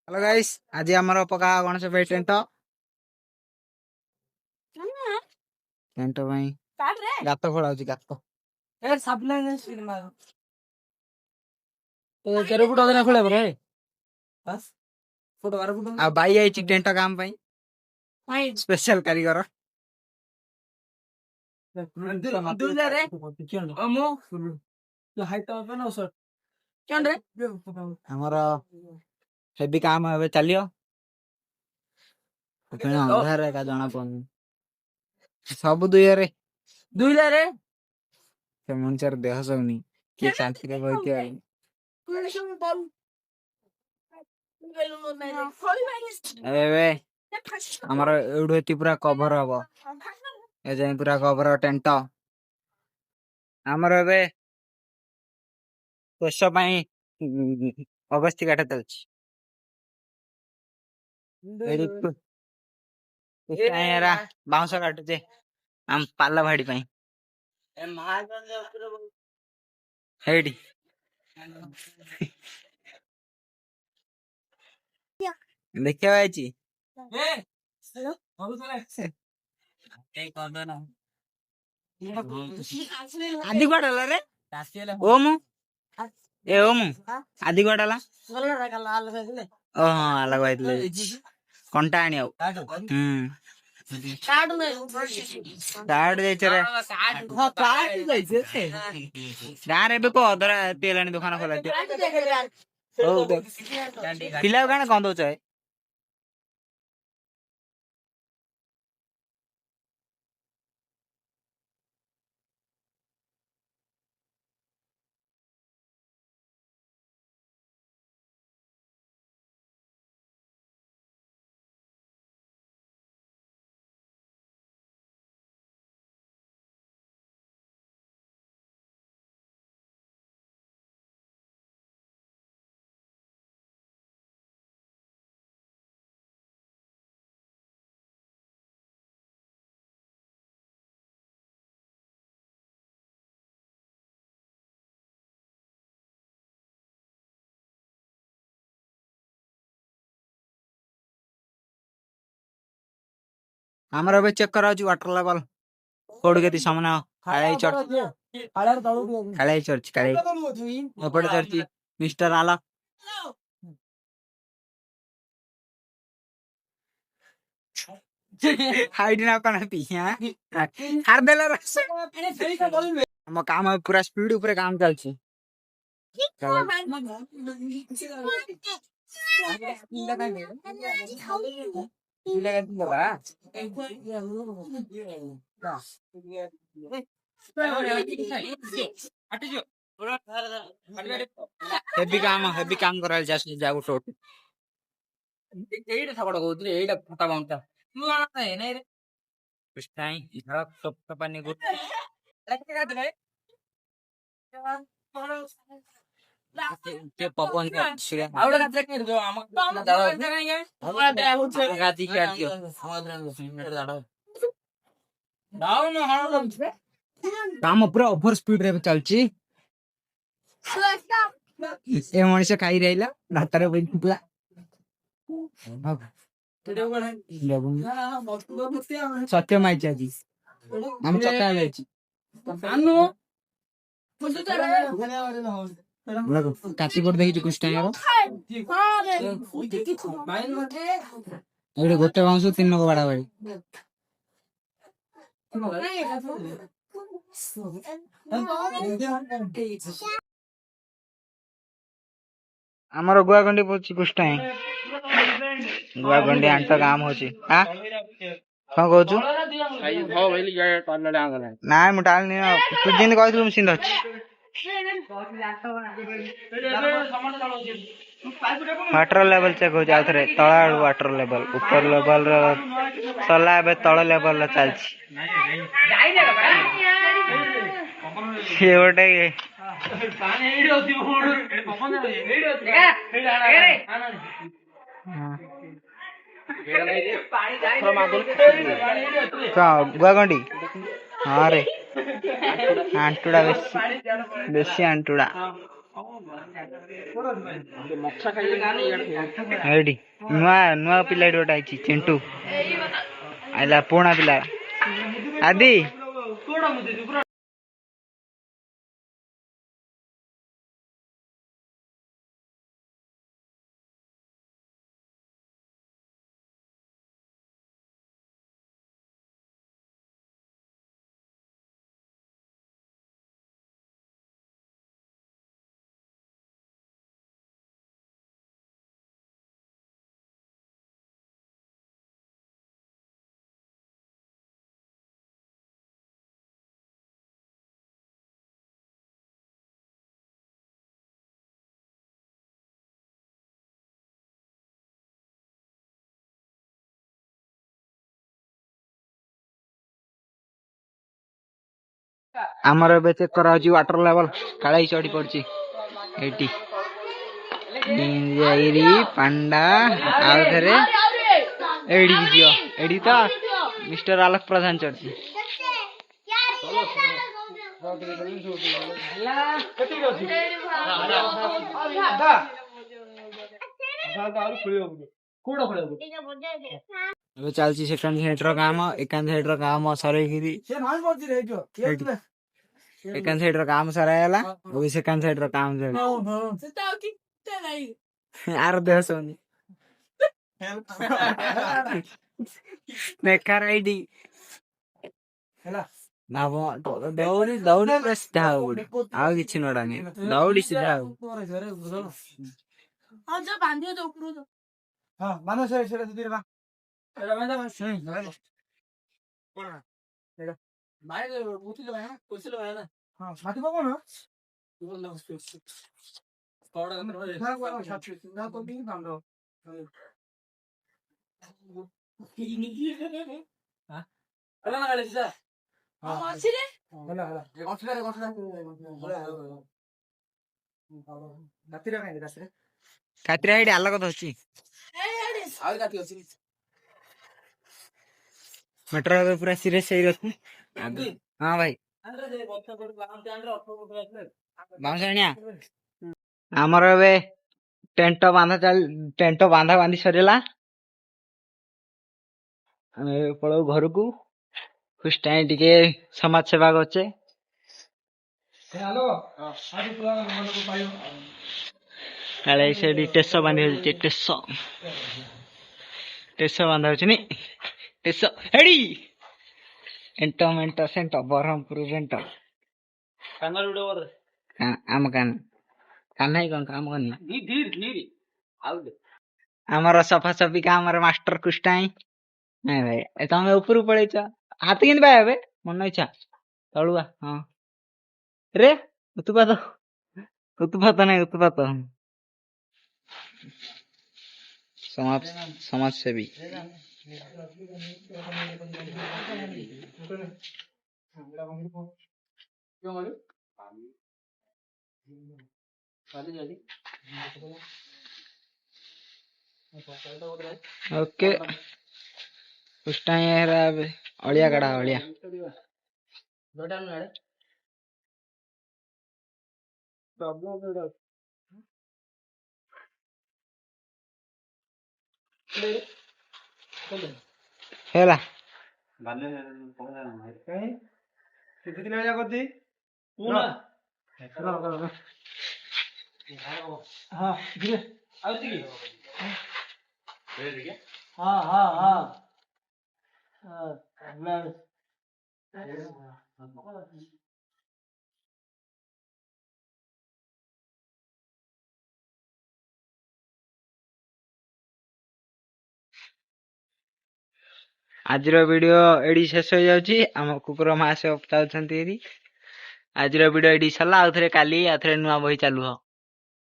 hello guys आज आमर पका गणेश भाई टेंट टेंट भाई गात खोला गात आ भाई आई टेंट काम स्पेशल कारीगर हमर हेवी काम है चलियो अंधार का जना पड़नी सब दुई मनुष्य देह सबनी किए शांति रे बहित ए हमर एडु एति पूरा कवर हबो ए जाय पूरा कवर टेंट हमर एबे कोश पई अवस्थी काटा चलछि एरा बाउंस काटुचे हम पाला भाडी पई हेडी देखिया आइछि आदि कोडला रे ओम ए ओम आदि कोडला ओ हां अलग आइतले कंटा आनी आउ कार्ड जाइछे रे हां कार्ड जाइछे गां रे बे को अदरा तेलानी दुकान खोला ओ पिला गाना कोन दोछ है हमरा बे चेक करा वाटर लेवल कोड केति सामना खालाई चर्च खालाई ओपड़ चर्च मिस्टर आला हाइड ना कना पिया हार देला रस हम काम पूरा स्पीड ऊपर काम चलछि हेवी काम कराल जासु जागु टोट एइडा थकड़ कहउतले एइडा फटा बाउंटा मु गाना है नै रे कुछ टाइम इधर टप पानी गु लगे का दे के पवन का छिरा आवडा का ट्रैक जो हम दादा हमरा दे होछ गाती के दियो हमरा दादा डाउन हाउ काम पूरा ओवर स्पीड रे चलची ए मनुष्य खाई रहिला भातरे पूरा सत्य माइचा जी हम चक्का जाइछि काटी कोड देखि कुछ टाइम एडे गोटे बाउंस तीन नको बाडा भाई हमर गुआगंडी पछि कुछ टाइम गुआगंडी आंटा काम होछि हां कोन कहछु हो भइली गाय टनले आगला नाय मुटाल नि तू जिंद कहथु हम सिंध अछि वाटर लेवल चेक हो जाउ थरे तळा वाटर लेवल ऊपर लेवल रो सला बे तळ लेवल ला चलछि जाई ने ये ओटे पानी एडी होती मोड़ पवन एडी होती रे पानी जाई का गुआगंडी हां रे आंटुडा बेसी आंटुडा ଏଇଠି ନୂଆ ନୂଆ ପିଲାଟି ଗୋଟେ ଆଇଛି ଚିଣ୍ଟୁ ଆଇଲା ପୁରୁଣା ପିଲା ଆଦି ଆମର ଏବେ ଚେକ୍ କରାହଉଛି ୱାଟର ଲେଭେଲ କାଳେ ଚଢି ପଡୁଛି ଏଇଠି ପାଣ୍ଡା ଆଉ ଥରେ ଏଇଠିକି ଯିବ ଏଇଠି ତ ମିଷ୍ଟର ଆଲୋକ ପ୍ରଧାନ ଚଢୁଛି ଏବେ ଚାଲିଛି ସେକେଣ୍ଡ ସାଇଡର କାମ ଏକାନ୍ତ ସାଇଡର କାମ ସରେଇକିରି ଏକାନ୍ତ ସାଇଡର କାମ ସରାଇଗଲା ଏବେ ସେକେଣ୍ଡ ସାଇଡର କାମ ଆର ଦେହ ଶୁନି ବେକାର ଏଇଠି ଦୌଡ଼ି ଦୌଡ଼ି ପୁରା ସିଧା ହବ ଆଉ କିଛି ନଡାନି ଦୌଡ଼ି ସିଧା ହବ କାତିରା ଏଇଠି ଆଲୋକ ଧରୁଛି ମେଟ୍ରୋ ଏବେ ପୁରା ସିରିୟସ୍ ହେଇ ଅଛି ହଁ ଭାଇ ବାଉଁଶ ଆଣିଆ ଆମର ଏବେ ଟେଣ୍ଟ ବାନ୍ଧା ବାନ୍ଧି ସରିଲା ଆମେ ପଳଉ ଘରକୁ ଖୁସିଟାଇ ଟିକେ ସମାଜ ସେବା କରୁଛେ କାଳେ ସେଠି ଟେସ ବାନ୍ଧି ହଉଛି ଟେସ ବାନ୍ଧା ହଉଛି ନି ଟେସ ହେଡି ଏଣ୍ଟ ସେଣ୍ଟ ବ୍ରହ୍ମପୁର ରେଣ୍ଟ ଆମ କାହ୍ନା କଣ କାମ କରିନି ଆମର ସଫାସଫି କାମର ମାଷ୍ଟର କୁଷ୍ଟାଇ ନାଇଁ ଭାଇ ତମେ ଉପରକୁ ପଳେଇଛ ହାତ କେମିତି ପାଇ ଏବେ ମନ ଇଚ୍ଛା ତଳୁଆ ହଁ ରେ ଉତୁପାତ ନାଇଁ ସମାଜସେବୀ ଓକେ ଅଳିଆ କାଢା ଅଳିଆ ହେଲା ଆଜିର ଭିଡିଓ ଏଇଠି ଶେଷ ହେଇଯାଉଛି ଆମ କୁକୁର ମାସ ଯାଉଛନ୍ତି ଏଠି ଆଜିର ଭିଡିଓ ଏଇଠି ସରିଲା ଆଉ ଥରେ କାଲି ଆଉ ଥରେ ନୂଆ ବହି ଚାଲୁ